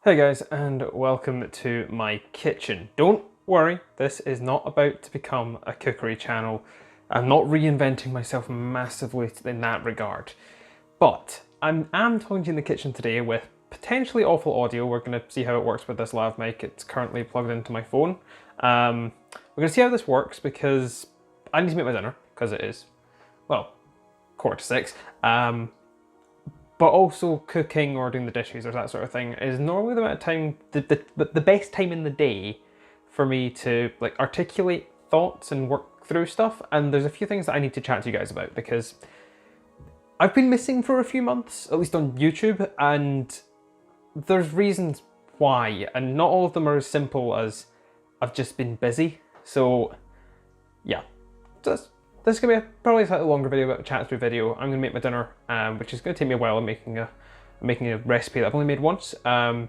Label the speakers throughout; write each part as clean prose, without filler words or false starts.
Speaker 1: Hey guys, and welcome to my kitchen. Don't worry, this is not about to become a cookery channel. I'm not reinventing myself massively in that regard. But I am talking to you in the kitchen today with potentially awful audio. We're going to see how it works with this lav mic. It's currently plugged into my phone. We're going to see how this works because I need to make my dinner, because it is, well, 5:45. But also cooking or doing the dishes or that sort of thing is normally the amount of time, the best time in the day for me to like articulate thoughts and work through stuff. And there's a few things that I need to chat to you guys about because I've been missing for a few months, at least on YouTube, and there's reasons why, and not all of them are as simple as I've just been busy. So yeah, this is going to be probably a slightly longer video, but a chat through video. I'm going to make my dinner, which is going to take me a while. I'm making a recipe that I've only made once. And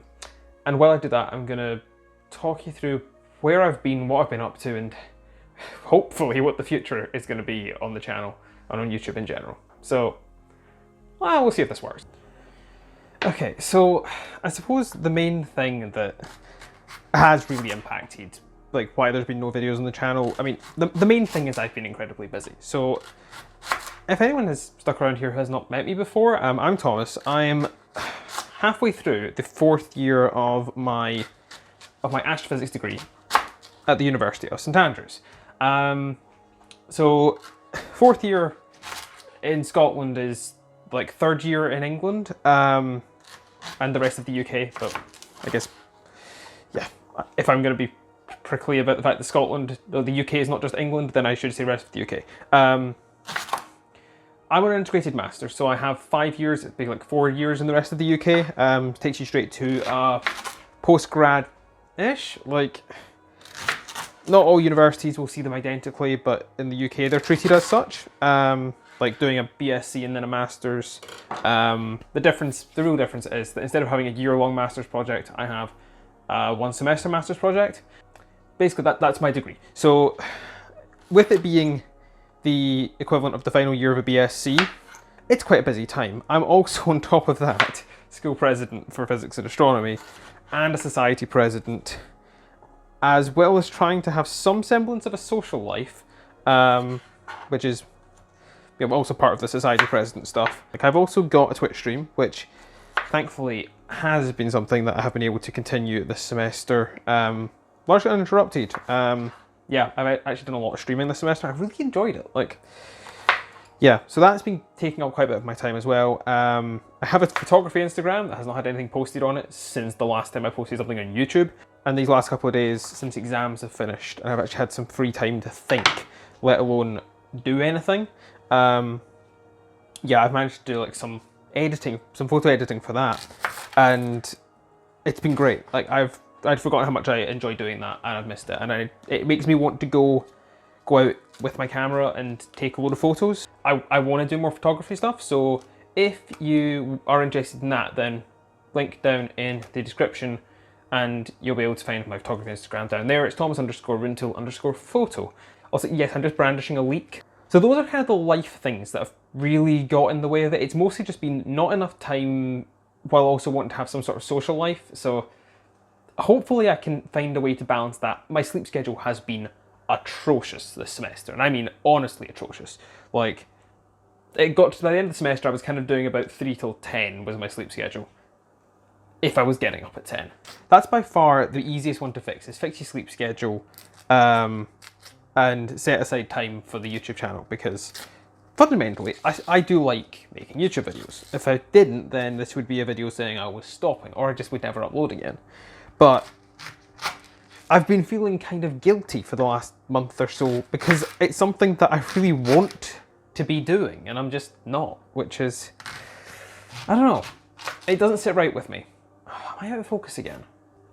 Speaker 1: while I do that, I'm going to talk you through where I've been, what I've been up to, and hopefully what the future is going to be on the channel and on YouTube in general. So, well, we'll see if this works. Okay, so I suppose the main thing that has really impacted like why there's been no videos on the channel. I mean, the main thing is I've been incredibly busy. So if anyone has stuck around here who has not met me before, I'm Thomas. I'm halfway through the 4th year of my astrophysics degree at the University of St Andrews. So 4th year in Scotland is like 3rd year in England, and the rest of the UK. But I guess, yeah, if I'm going to be prickly about the fact that Scotland, or the UK is not just England, then I should say rest of the UK. I'm an integrated master, so I have 5 years, it'd be like 4 years in the rest of the UK. Takes you straight to post-grad-ish. Like, not all universities will see them identically, but in the UK they're treated as such. Like doing a BSc and then a master's. The real difference is that instead of having a year-long master's project, I have a 1 semester master's project. Basically, that's my degree. So with it being the equivalent of the final year of a BSc, it's quite a busy time. I'm also on top of that school president for physics and astronomy and a society president, as well as trying to have some semblance of a social life, which is also part of the society president stuff. Like, I've also got a Twitch stream, which thankfully has been something that I have been able to continue this semester, largely uninterrupted. Yeah, I've actually done a lot of streaming this semester. I've really enjoyed it. Like, yeah, so that's been taking up quite a bit of my time as well. I have a photography Instagram that has not had anything posted on it since the last time I posted something on YouTube. And these last couple of days, since exams have finished, and I've actually had some free time to think, let alone do anything. Yeah, I've managed to do like some editing, some photo editing for that, and it's been great. Like, I'd forgotten how much I enjoy doing that, and I've missed it. And it makes me want to go out with my camera and take a load of photos. I want to do more photography stuff, so if you are interested in that, then link down in the description, and you'll be able to find my photography Instagram down there. It's Thomas_Rintoul_photo. Also, yes, I'm just brandishing a leak. So those are kind of the life things that have really got in the way of it. It's mostly just been not enough time while also wanting to have some sort of social life. So hopefully I can find a way to balance that. My sleep schedule has been atrocious this semester, and I mean honestly atrocious. Like, it got to by the end of the semester, I was kind of doing about 3 till 10 was my sleep schedule, if I was getting up at 10. That's by far the easiest one to fix, is fix your sleep schedule, and set aside time for the YouTube channel, because fundamentally, I do like making YouTube videos. If I didn't, then this would be a video saying I was stopping, or I just would never upload again. But I've been feeling kind of guilty for the last month or so, because it's something that I really want to be doing, and I'm just not, which is, I don't know, it doesn't sit right with me. Am I out of focus again?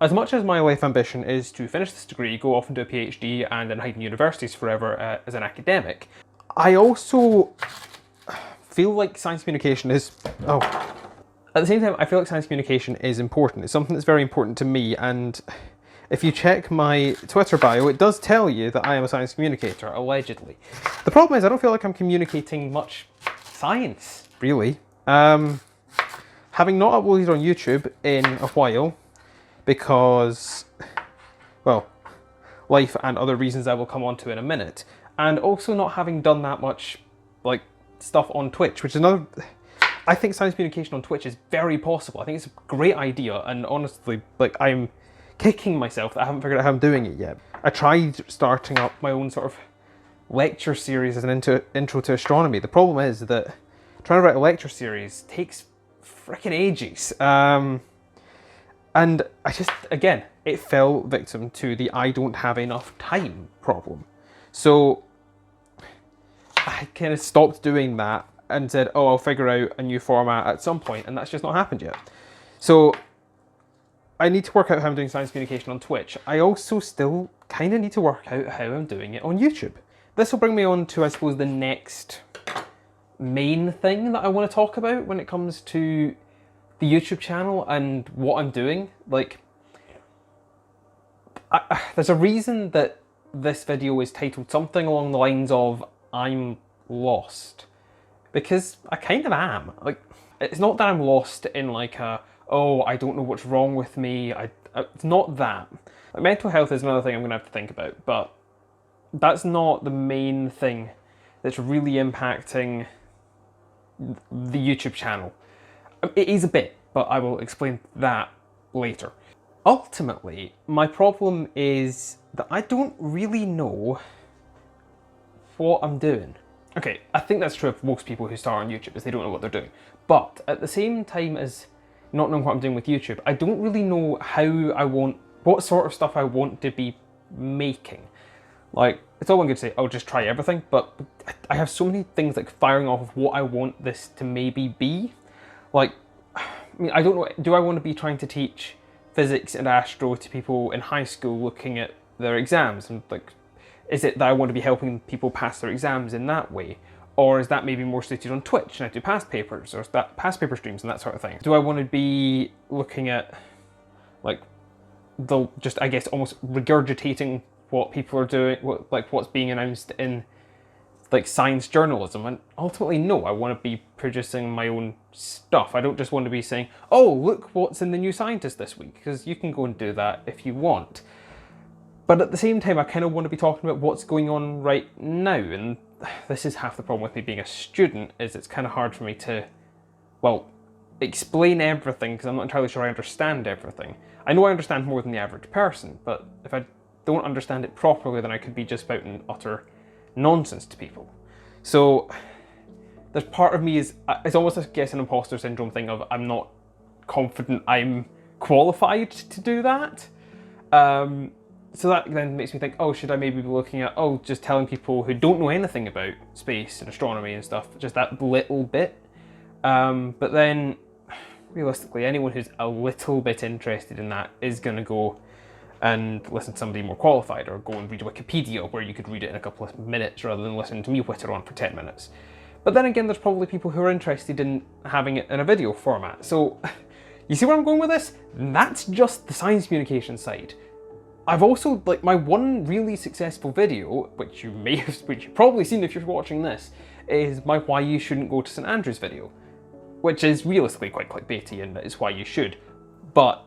Speaker 1: As much as my life ambition is to finish this degree, go off and do a PhD, and then hide in universities forever as an academic, I also feel like science communication is, at the same time, I feel like science communication is important. It's something that's very important to me, and if you check my Twitter bio, it does tell you that I am a science communicator, allegedly. The problem is I don't feel like I'm communicating much science, really. Having not uploaded on YouTube in a while, because, well, life and other reasons I will come on to in a minute. And also not having done that much like stuff on Twitch, which is another... I think science communication on Twitch is very possible. I think it's a great idea, and honestly, like, I'm kicking myself that I haven't figured out how I'm doing it yet. I tried starting up my own sort of lecture series as an intro to astronomy. The problem is that trying to write a lecture series takes freaking ages. And I just, again, it fell victim to the I don't have enough time problem. So I kind of stopped doing that and said, oh, I'll figure out a new format at some point, and that's just not happened yet. So I need to work out how I'm doing science communication on Twitch. I also still kind of need to work out how I'm doing it on YouTube. This will bring me on to, I suppose, the next main thing that I want to talk about when it comes to the YouTube channel and what I'm doing. Like, there's a reason that this video is titled something along the lines of I'm lost. Because I kind of am. Like, it's not that I'm lost in like a, oh, I don't know what's wrong with me. It's not that. Like, mental health is another thing I'm going to have to think about, but that's not the main thing that's really impacting the YouTube channel. It is a bit, but I will explain that later. Ultimately, my problem is that I don't really know what I'm doing. Okay, I think that's true of most people who start on YouTube, is they don't know what they're doing. But at the same time as not knowing what I'm doing with YouTube, I don't really know what sort of stuff I want to be making. Like, it's all one good to say, I'll just try everything, but I have so many things like firing off of what I want this to maybe be. Like, I mean, I don't know, do I want to be trying to teach physics and astro to people in high school looking at their exams? And like, is it that I want to be helping people pass their exams in that way? Or is that maybe more suited on Twitch and I do past papers or past paper streams and that sort of thing? Do I want to be looking at like just, I guess, almost regurgitating what people are doing, what's being announced in like science journalism? And ultimately, no, I want to be producing my own stuff. I don't just want to be saying, oh, look what's in the New Scientist this week, because you can go and do that if you want. But at the same time, I kind of want to be talking about what's going on right now. And this is half the problem with me being a student, is it's kind of hard for me to, well, explain everything, because I'm not entirely sure I understand everything. I know I understand more than the average person, but if I don't understand it properly, then I could be just spouting utter nonsense to people. So there's part of me it's almost, I guess, an imposter syndrome thing of I'm not confident I'm qualified to do that. So that then makes me think, oh, should I maybe be looking at, oh, just telling people who don't know anything about space and astronomy and stuff, just that little bit. But then, realistically, anyone who's a little bit interested in that is going to go and listen to somebody more qualified, or go and read Wikipedia, where you could read it in a couple of minutes rather than listening to me whitter on for 10 minutes. But then again, there's probably people who are interested in having it in a video format. So, you see where I'm going with this? That's just the science communication side. I've also, like, my one really successful video, which you've probably seen if you're watching this, is my why you shouldn't go to St Andrews video, which is realistically quite clickbaity and it's why you should. But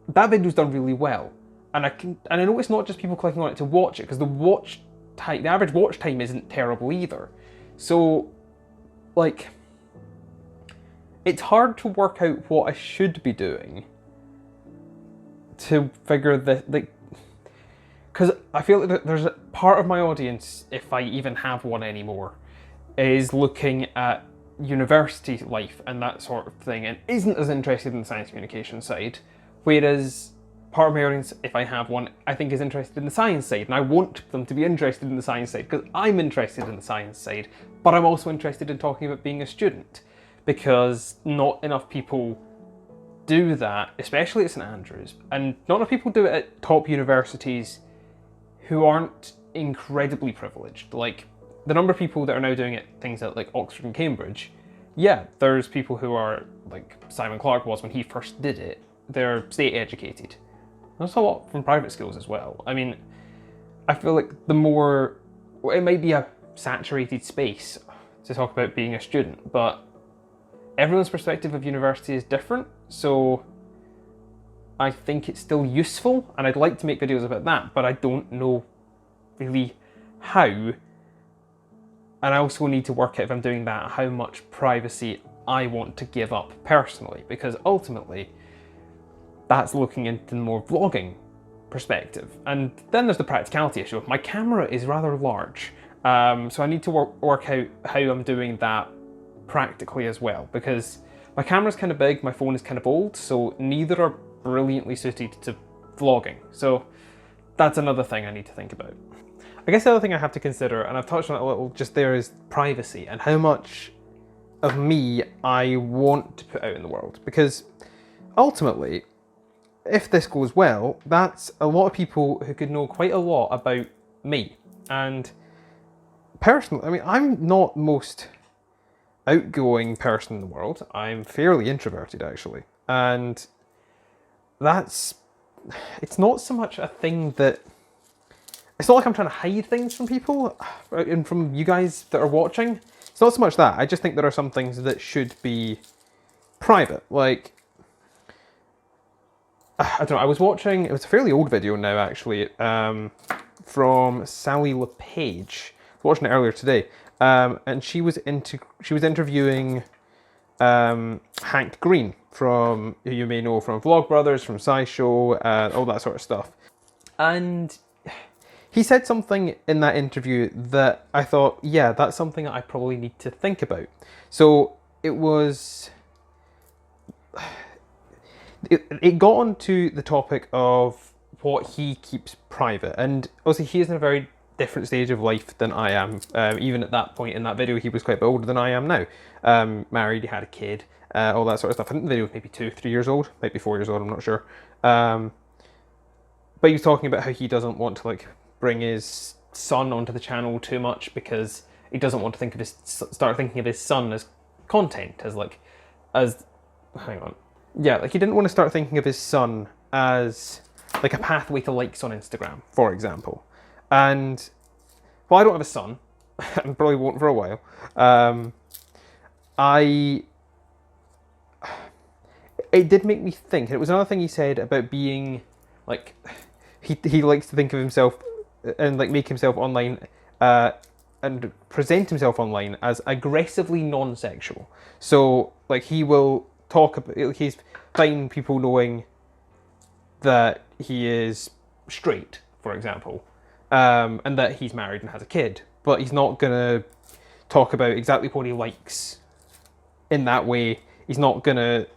Speaker 1: that video's done really well, and I know it's not just people clicking on it to watch it, because the average watch time isn't terrible either. So, like, it's hard to work out what I should be doing to figure the, like, because I feel like there's a part of my audience, if I even have one anymore, is looking at university life and that sort of thing and isn't as interested in the science communication side, whereas part of my audience, if I have one, I think is interested in the science side, and I want them to be interested in the science side because I'm interested in the science side, but I'm also interested in talking about being a student, because not enough people do that, especially at St Andrews, and not enough people do it at top universities who aren't incredibly privileged. Like, the number of people that are now doing it, things at like Oxford and Cambridge, yeah, there's people who are, like Simon Clark was when he first did it, they're state educated. There's a lot from private schools as well. I mean, I feel like it might be a saturated space to talk about being a student, but everyone's perspective of university is different, so I think it's still useful, and I'd like to make videos about that, but I don't know really how. And I also need to work out, if I'm doing that, how much privacy I want to give up personally, because ultimately that's looking into the more vlogging perspective. And then there's the practicality issue. My camera is rather large, so I need to work out how I'm doing that practically as well, because my camera's kind of big, my phone is kind of old, so neither are brilliantly suited to vlogging. So that's another thing I need to think about. I guess the other thing I have to consider, and I've touched on it a little just there, is privacy and how much of me I want to put out in the world. Because ultimately, if this goes well, that's a lot of people who could know quite a lot about me. And personally, I mean, I'm not the most outgoing person in the world. I'm fairly introverted, actually. And it's not so much a thing that, it's not like I'm trying to hide things from people and from you guys that are watching. It's not so much that. I just think there are some things that should be private. Like, I don't know, I was watching, it was a fairly old video now actually, from Sally LePage. I was watching it earlier today. And she was interviewing Hank Green, from, who you may know from Vlogbrothers, from SciShow, all that sort of stuff. And he said something in that interview that I thought, yeah, that's something that I probably need to think about. So it got onto the topic of what he keeps private. And obviously he is in a very different stage of life than I am. Even at that point in that video, he was quite a bit older than I am now. Married, he had a kid, all that sort of stuff. I think the video was maybe 2-3 years old, maybe 4 years old, I'm not sure. But he was talking about how he doesn't want to like bring his son onto the channel too much, because he doesn't want to start thinking of his son as content, hang on. Yeah, like he didn't want to start thinking of his son as like a pathway to likes on Instagram, for example. And, well, I don't have a son, and probably won't for a while. It did make me think, and it was another thing he said about being, like, he likes to think of himself and like make himself online and present himself online as aggressively non-sexual. So like he will talk about, he's fine people knowing that he is straight, for example, and that he's married and has a kid, but he's not gonna talk about exactly what he likes in that way. He's not gonna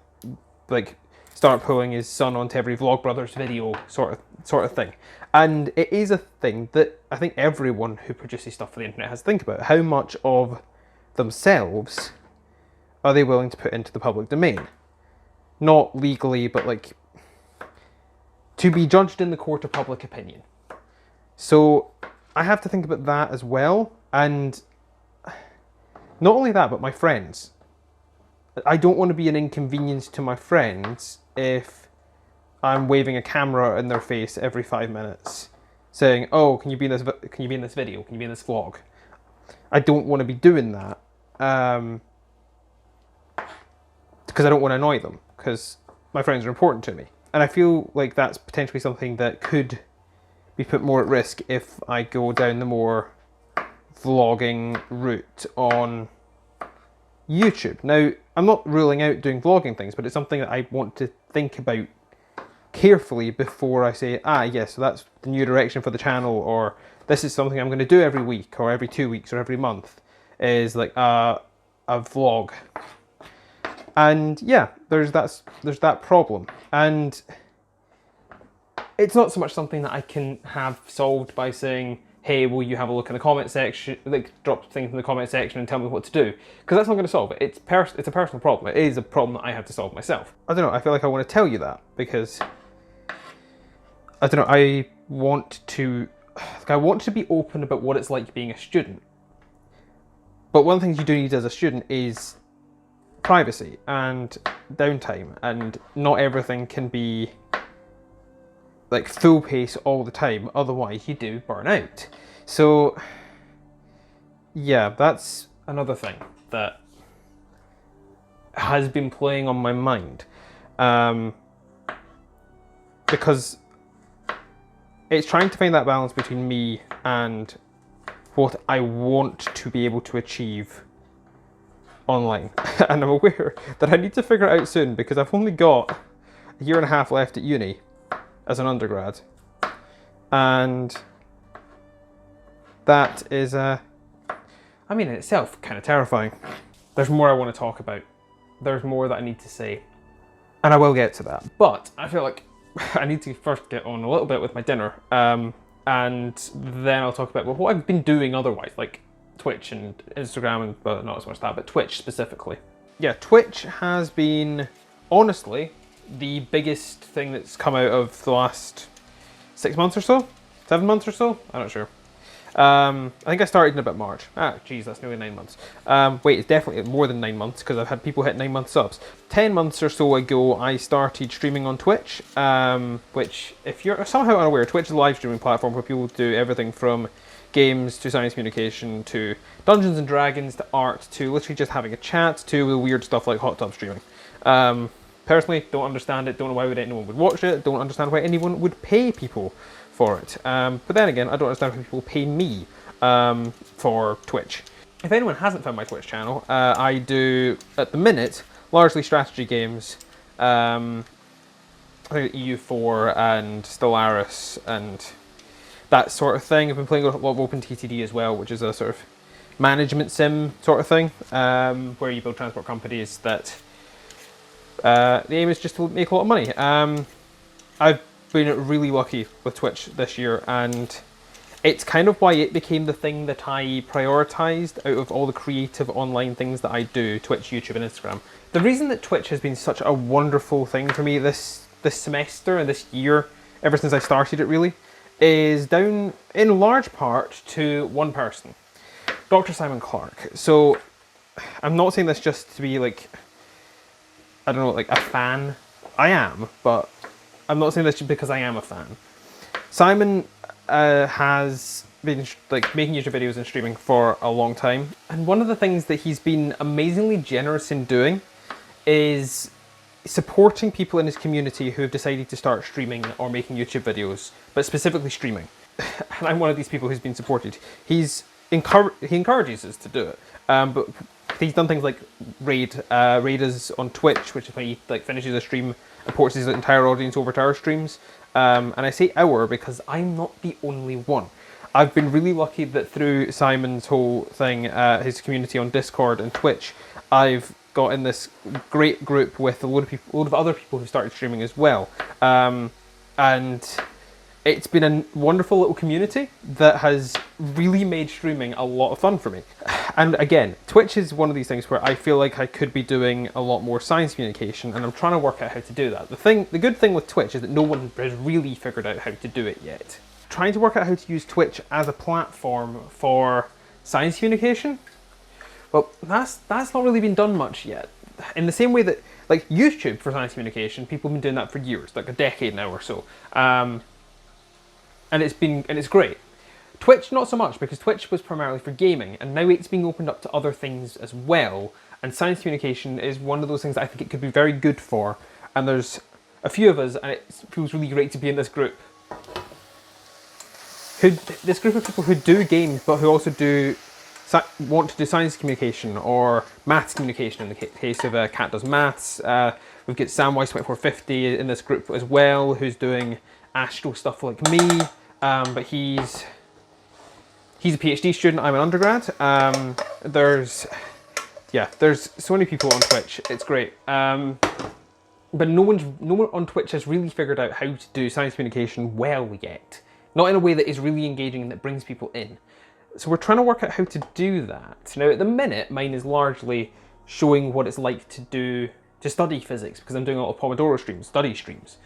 Speaker 1: like start pulling his son onto every Vlogbrothers video sort of thing. And it is a thing that I think everyone who produces stuff for the internet has to think about. How much of themselves are they willing to put into the public domain? Not legally, but like to be judged in the court of public opinion. So I have to think about that as well. And not only that, but my friends. I don't want to be an inconvenience to my friends if I'm waving a camera in their face every 5 minutes, saying, "Oh, can you be in this? Can you be in this video? Can you be in this vlog?" I don't want to be doing that because I don't want to annoy them, because my friends are important to me, and I feel like that's potentially something that could be put more at risk if I go down the more vlogging route on YouTube. Now, I'm not ruling out doing vlogging things, but it's something that I want to think about carefully before I say, yes, so that's the new direction for the channel, or this is something I'm going to do every week, or every 2 weeks, or every month, is like a vlog. And yeah, there's that problem. And it's not so much something that I can have solved by saying, hey, will you have a look in the comment section, like drop things in the comment section and tell me what to do, because that's not going to solve it. It's a personal problem. It is a problem that I have to solve myself. I don't know, I feel like I want to tell you that, because I don't know, I want to be open about what it's like being a student. But one of the things you do need as a student is privacy and downtime, and not everything can be like full pace all the time, otherwise you do burn out. So yeah, that's another thing that has been playing on my mind. because it's trying to find that balance between me and what I want to be able to achieve online. And I'm aware that I need to figure it out soon, because I've only got a year and a half left at uni as an undergrad. And that is, I mean, in itself, kind of terrifying. There's more I want to talk about. There's more that I need to say. And I will get to that. But I feel like I need to first get on a little bit with my dinner. And then I'll talk about what I've been doing otherwise, like Twitch and Instagram, and well, not as much that, but Twitch specifically. Yeah, Twitch has been, honestly, the biggest thing that's come out of the last 6 months or so? 7 months or so? I'm not sure. I think I started in about March. Ah, geez, that's nearly 9 months. Wait, it's definitely more than 9 months, because I've had people hit 9 month subs. 10 months or so ago, I started streaming on Twitch, which, if you're somehow unaware, Twitch is a live streaming platform where people do everything from games to science communication to Dungeons and Dragons to art to literally just having a chat to the weird stuff like hot tub streaming. Personally, don't understand it, don't know why anyone would watch it, don't understand why anyone would pay people for it. But then again, I don't understand why people pay me for Twitch. If anyone hasn't found my Twitch channel, I do, at the minute, largely strategy games. I think EU4 and Stellaris and that sort of thing. I've been playing a lot of OpenTTD as well, which is a sort of management sim sort of thing, where you build transport companies that the aim is just to make a lot of money. I've been really lucky with Twitch this year, and it's kind of why it became the thing that I prioritized out of all the creative online things that I do, Twitch, YouTube, and Instagram. The reason that Twitch has been such a wonderful thing for me this semester and this year, ever since I started it really, is down in large part to one person, Dr. Simon Clark. So I'm not saying this just to be like, I don't know, like a fan. I am, but I'm not saying this just because I am a fan. Simon has been like making YouTube videos and streaming for a long time, and one of the things that he's been amazingly generous in doing is supporting people in his community who have decided to start streaming or making YouTube videos, but specifically streaming. And I'm one of these people who's been supported. He encourages us to do it, but he's done things like raid us on Twitch, which is when he like finishes a stream and ports his entire audience over to our streams. And I say our because I'm not the only one. I've been really lucky that through Simon's whole thing, his community on Discord and Twitch, I've got in this great group with a load of other people who started streaming as well. And it's been a wonderful little community that has really made streaming a lot of fun for me. And again, Twitch is one of these things where I feel like I could be doing a lot more science communication, and I'm trying to work out how to do that. The good thing with Twitch is that no one has really figured out how to do it yet. Trying to work out how to use Twitch as a platform for science communication, well, that's not really been done much yet. In the same way that, like, YouTube for science communication, people have been doing that for years, like a decade now or so. And it's great. Twitch, not so much, because Twitch was primarily for gaming, and now it's being opened up to other things as well. And science communication is one of those things that I think it could be very good for. And there's a few of us, and it feels really great to be in this group. This group of people who do games, but who also want to do science communication or maths communication. In the case of Cat Does Maths, we've got Samwise2450 in this group as well, who's doing astro stuff like me. But he's a PhD student, I'm an undergrad. There's so many people on Twitch, it's great. But no one on Twitch has really figured out how to do science communication well yet. Not in a way that is really engaging and that brings people in. So we're trying to work out how to do that. Now at the minute, mine is largely showing what it's like to study physics, because I'm doing a lot of Pomodoro streams, study streams.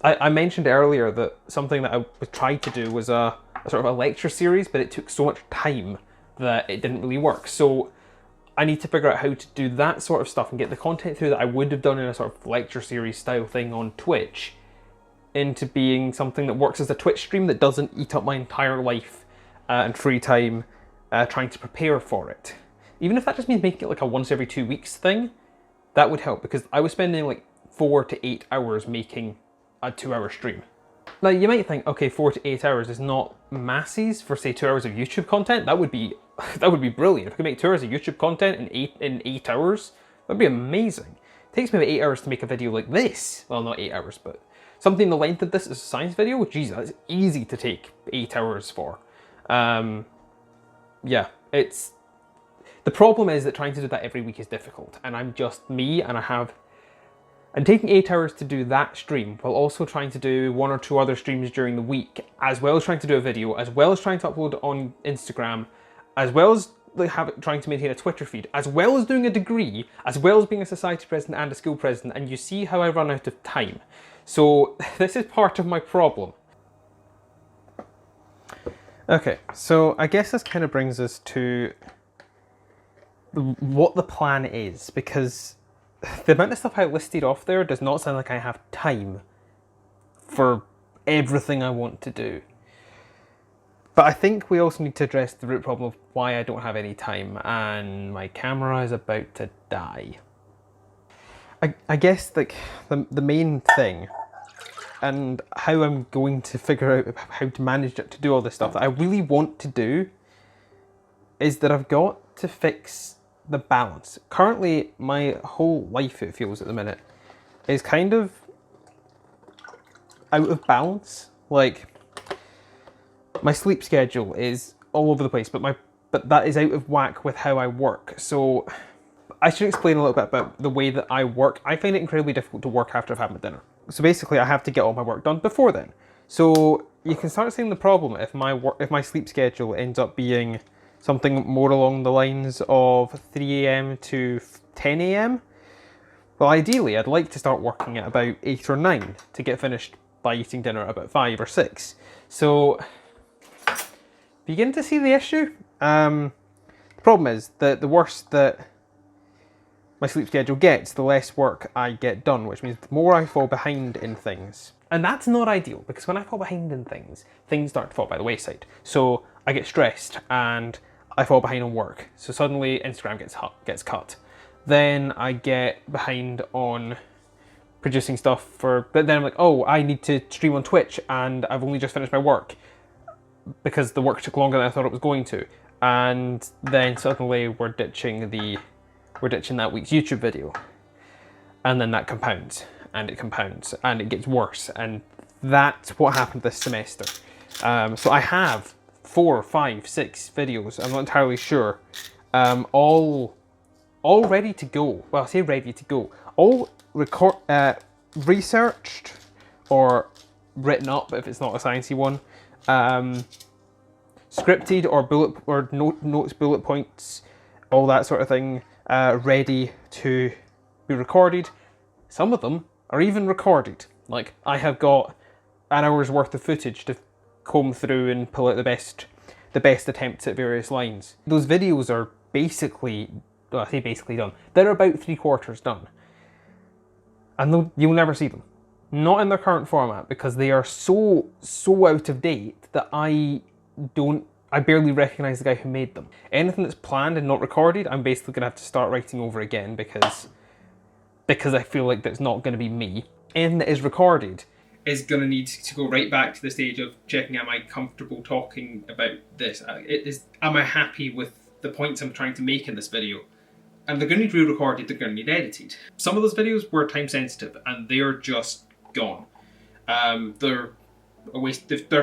Speaker 1: I mentioned earlier that something that I tried to do was a sort of a lecture series, but it took so much time that it didn't really work. So I need to figure out how to do that sort of stuff and get the content through that I would have done in a sort of lecture series style thing on Twitch into being something that works as a Twitch stream that doesn't eat up my entire life and free time trying to prepare for it. Even if that just means making it like a once every 2 weeks thing, that would help, because I was spending like 4 to 8 hours making a 2-hour stream. Now you might think, okay, 4 to 8 hours is not masses for say 2 hours of YouTube content. That would be brilliant. If I could make 2 hours of YouTube content in 8 hours, that'd be amazing. It takes me about 8 hours to make a video like this. Well, not 8 hours, but something the length of this is a science video. Geez, that's easy to take 8 hours for. Yeah, it's... The problem is that trying to do that every week is difficult, and I'm just me, and I'm taking 8 hours to do that stream, while also trying to do 1 or 2 other streams during the week, as well as trying to do a video, as well as trying to upload on Instagram, as well as trying to maintain a Twitter feed, as well as doing a degree, as well as being a society president and a school president, and you see how I run out of time. So this is part of my problem. Okay, so I guess this kind of brings us to what the plan is, because the amount of stuff I listed off there does not sound like I have time for everything I want to do. But I think we also need to address the root problem of why I don't have any time, and my camera is about to die. I guess like the main thing, and how I'm going to figure out how to manage it to do all this stuff that I really want to do, is that I've got to fix the balance. Currently, my whole life, it feels at the minute, is kind of out of balance. Like, my sleep schedule is all over the place, but that is out of whack with how I work. So I should explain a little bit about the way that I work. I find it incredibly difficult to work after I've had my dinner. So basically, I have to get all my work done before then. So you can start seeing the problem if my sleep schedule ends up being something more along the lines of 3 AM to 10 AM. Well, ideally, I'd like to start working at about 8 or 9 to get finished by eating dinner at about 5 or 6. So, begin to see the issue. The problem is that the worse that my sleep schedule gets, the less work I get done, which means the more I fall behind in things. And that's not ideal, because when I fall behind in things start to fall by the wayside. So I get stressed and I fall behind on work. So suddenly Instagram gets cut. Then I get behind on producing stuff but then I'm like, oh, I need to stream on Twitch and I've only just finished my work because the work took longer than I thought it was going to. And then suddenly we're ditching that week's YouTube video. And then that compounds and it compounds and it gets worse. And that's what happened this semester. So I have 4, 5, 6 videos, I'm not entirely sure, all ready to go. Well, I say ready to go. All researched or written up if it's not a sciencey one, scripted or notes, bullet points, all that sort of thing, ready to be recorded. Some of them are even recorded. Like, I have got an hour's worth of footage to comb through and pull out the best attempts at various lines. Those videos are basically, well, I say basically done. They're about 3/4 done. And you'll never see them. Not in their current format, because they are so out of date that I barely recognise the guy who made them. Anything that's planned and not recorded, I'm basically going to have to start writing over again because I feel like that's not going to be me. Anything that is recorded is going to need to go right back to the stage of checking, am I comfortable talking about this? Am I happy with the points I'm trying to make in this video? And they're going to need re-recorded, they're going to need edited. Some of those videos were time sensitive and they're just gone. They're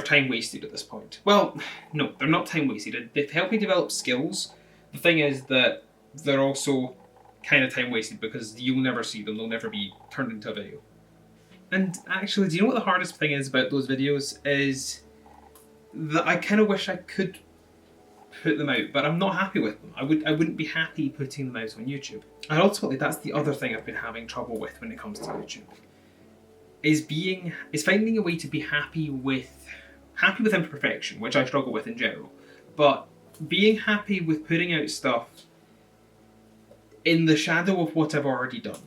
Speaker 1: time wasted at this point. Well, no, they're not time wasted. They've helped me develop skills. The thing is that they're also kind of time wasted because you'll never see them, they'll never be turned into a video. And actually, do you know what the hardest thing is about those videos is that I kind of wish I could put them out, but I'm not happy with them. I wouldn't be happy putting them out on YouTube. And ultimately, that's the other thing I've been having trouble with when it comes to YouTube. Is finding a way to be happy with imperfection, which I struggle with in general, but being happy with putting out stuff in the shadow of what I've already done.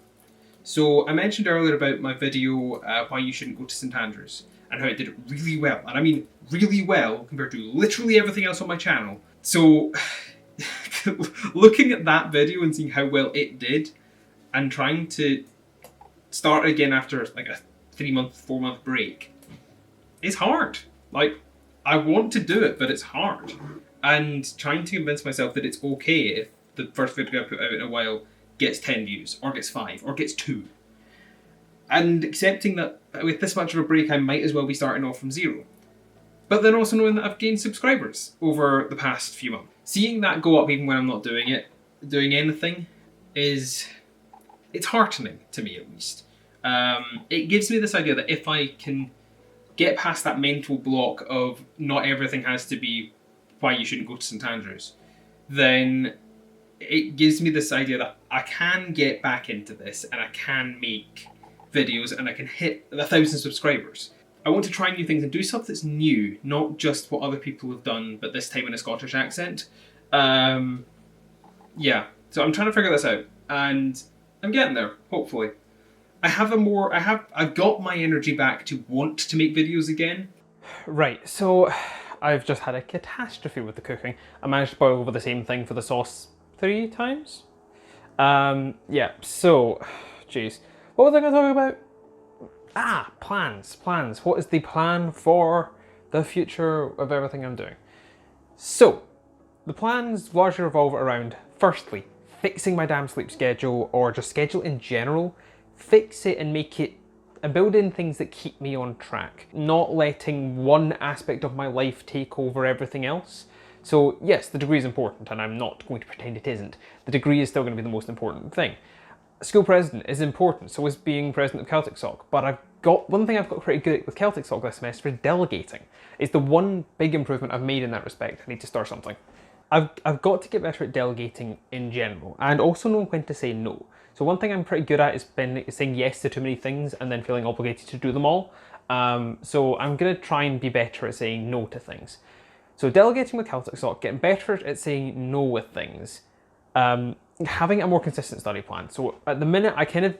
Speaker 1: So I mentioned earlier about my video, why you shouldn't go to St Andrews, and how it did really well. And I mean really well compared to literally everything else on my channel. So looking at that video and seeing how well it did, and trying to start again after like a 3-month, 4-month break, it's hard. Like, I want to do it, but it's hard. And trying to convince myself that it's okay if the first video I put out in a while gets 10 views, or gets 5, or gets 2. And accepting that with this much of a break, I might as well be starting off from 0. But then also knowing that I've gained subscribers over the past few months. Seeing that go up even when I'm not doing anything, it's heartening to me at least. It gives me this idea that if I can get past that mental block of not everything has to be why you shouldn't go to St Andrews, then it gives me this idea that I can get back into this and I can make videos and I can hit 1,000 subscribers. I want to try new things and do stuff that's new, not just what other people have done, but this time in a Scottish accent. Yeah, so I'm trying to figure this out, and I'm getting there, hopefully. I've got my energy back to want to make videos again. Right, so I've just had a catastrophe with the cooking. I managed to boil over the same thing for the sauce 3 times. Yeah, so, jeez. What was I going to talk about? Plans. What is the plan for the future of everything I'm doing? So, the plans largely revolve around, firstly, fixing my damn sleep schedule, or just schedule in general. Fix it and make it, and build in things that keep me on track. Not letting one aspect of my life take over everything else. So yes, the degree is important, and I'm not going to pretend it isn't. The degree is still going to be the most important thing. School president is important, so is being president of Celtic Soc, but one thing I've got pretty good at with Celtic Soc this semester is delegating. It's the one big improvement I've made in that respect. I need to start something. I've got to get better at delegating in general, and also knowing when to say no. So one thing I'm pretty good at is saying yes to too many things and then feeling obligated to do them all. So I'm going to try and be better at saying no to things. So delegating with Celtic Soc, getting better at saying no with things. Having a more consistent study plan. So at the minute, I kind of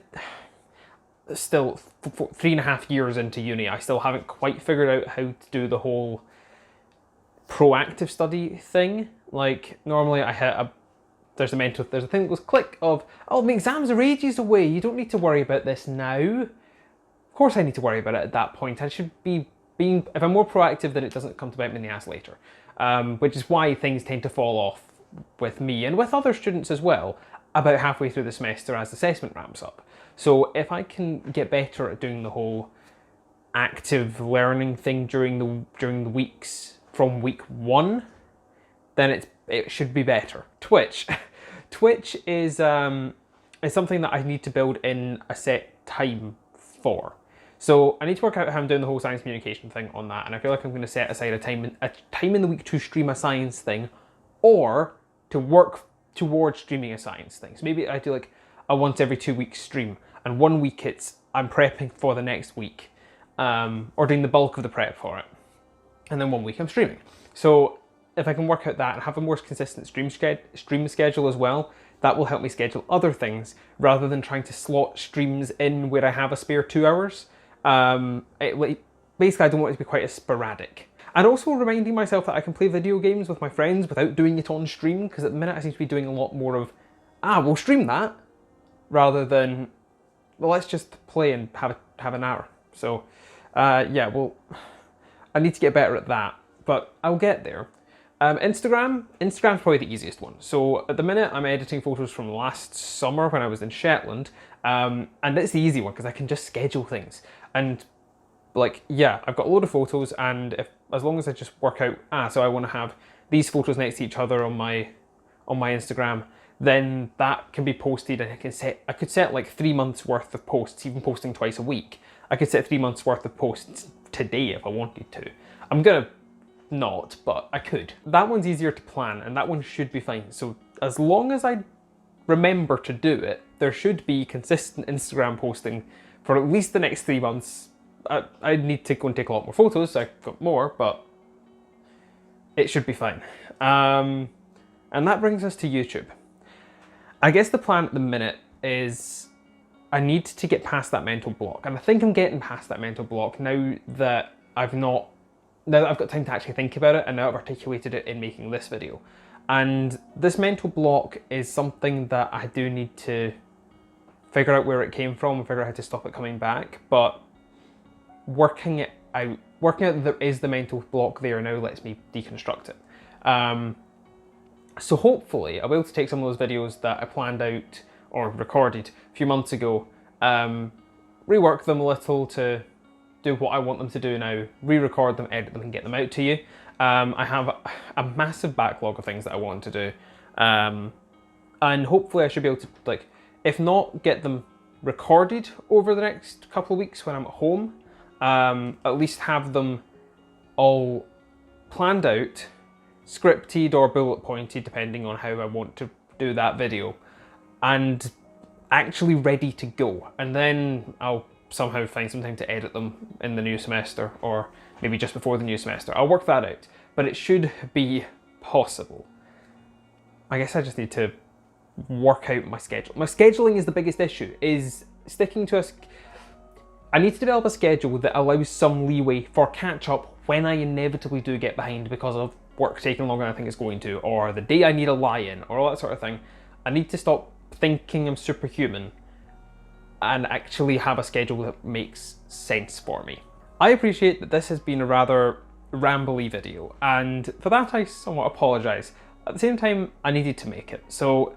Speaker 1: still 3.5 years into uni, I still haven't quite figured out how to do the whole proactive study thing. Like normally I hit there's a thing that goes click of, oh, my exams are ages away, you don't need to worry about this now. Of course I need to worry about it at that point. I should be if I'm more proactive, then it doesn't come to bite me in the ass later. Which is why things tend to fall off with me and with other students as well about halfway through the semester as assessment ramps up. So if I can get better at doing the whole active learning thing during the weeks from week 1, then it should be better. Twitch is something that I need to build in a set time for. So I need to work out how I'm doing the whole science communication thing on that, and I feel like I'm going to set aside a time in the week to stream a science thing, or to work towards streaming a science thing. So maybe I do like a once every 2 weeks stream, and 1 week I'm prepping for the next week, or doing the bulk of the prep for it, and then 1 week I'm streaming. So if I can work out that and have a more consistent stream schedule as well, that will help me schedule other things rather than trying to slot streams in where I have a spare 2 hours. Basically, I don't want it to be quite as sporadic. And also reminding myself that I can play video games with my friends without doing it on stream, because at the minute I seem to be doing a lot more of, we'll stream that, rather than, well, let's just play and have an hour. So, yeah, well, I need to get better at that, but I'll get there. Instagram's probably the easiest one. So at the minute I'm editing photos from last summer when I was in Shetland, and it's the easy one because I can just schedule things. And like, yeah, I've got a load of photos, and as long as I just work out, so I want to have these photos next to each other on my Instagram, then that can be posted, and I could set like 3 months worth of posts, even posting twice a week. I could set 3 months worth of posts today if I wanted to. I'm gonna not, but I could. That one's easier to plan, and that one should be fine. So as long as I remember to do it, there should be consistent Instagram posting for at least the next 3 months. I need to go and take a lot more photos, so I've got more, but it should be fine. And that brings us to YouTube. I guess the plan at the minute is I need to get past that mental block, and I think I'm getting past that mental block now that I've got time to actually think about it, and now I've articulated it in making this video. And this mental block is something that I do need to figure out where it came from and figure out how to stop it coming back. But working it out, working out that there is the mental block there now lets me deconstruct it. So hopefully I'll be able to take some of those videos that I planned out or recorded a few months ago, rework them a little to do what I want them to do now, re-record them, edit them and get them out to you. I have a massive backlog of things that I want to do, and hopefully I should be able to, like, if not get them recorded over the next couple of weeks when I'm at home, at least have them all planned out, scripted or bullet pointed depending on how I want to do that video, and actually ready to go. And then I'll somehow find some time to edit them in the new semester, or maybe just before the new semester. I'll work that out, but it should be possible. I guess I just need to work out my schedule. My scheduling is the biggest issue, is sticking to I need to develop a schedule that allows some leeway for catch up when I inevitably do get behind because of work taking longer than I think it's going to, or the day I need a lie-in, or all that sort of thing. I need to stop thinking I'm superhuman and actually have a schedule that makes sense for me. I appreciate that this has been a rather rambly video, and for that I somewhat apologise. At the same time, I needed to make it. So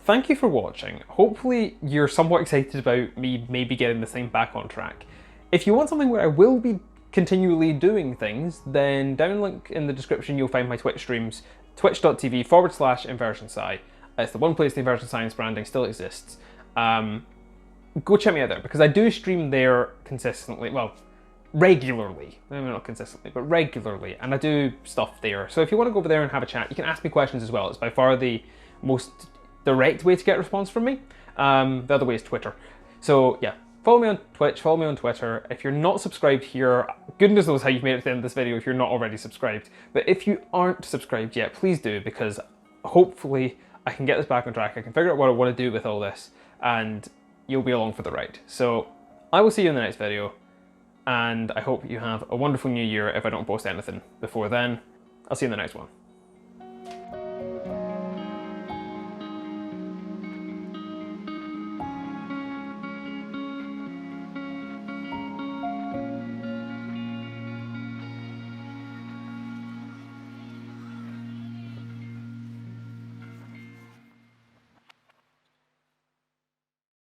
Speaker 1: thank you for watching. Hopefully you're somewhat excited about me maybe getting this thing back on track. If you want something where I will be continually doing things, then down link in the description you'll find my Twitch streams, twitch.tv/InversionSci. It's the one place the Inversion Science branding still exists. Go check me out there, because I do stream there consistently, well, regularly, maybe not consistently, but regularly, and I do stuff there. So if you want to go over there and have a chat, you can ask me questions as well. It's by far the most direct way to get a response from me. The other way is Twitter. So yeah, follow me on Twitch, follow me on Twitter. If you're not subscribed here, goodness knows how you've made it to the end of this video if you're not already subscribed. But if you aren't subscribed yet, please do, because hopefully I can get this back on track. I can figure out what I want to do with all this, and you'll be along for the ride. So I will see you in the next video, and I hope you have a wonderful new year if I don't post anything before then. I'll see you in the next one.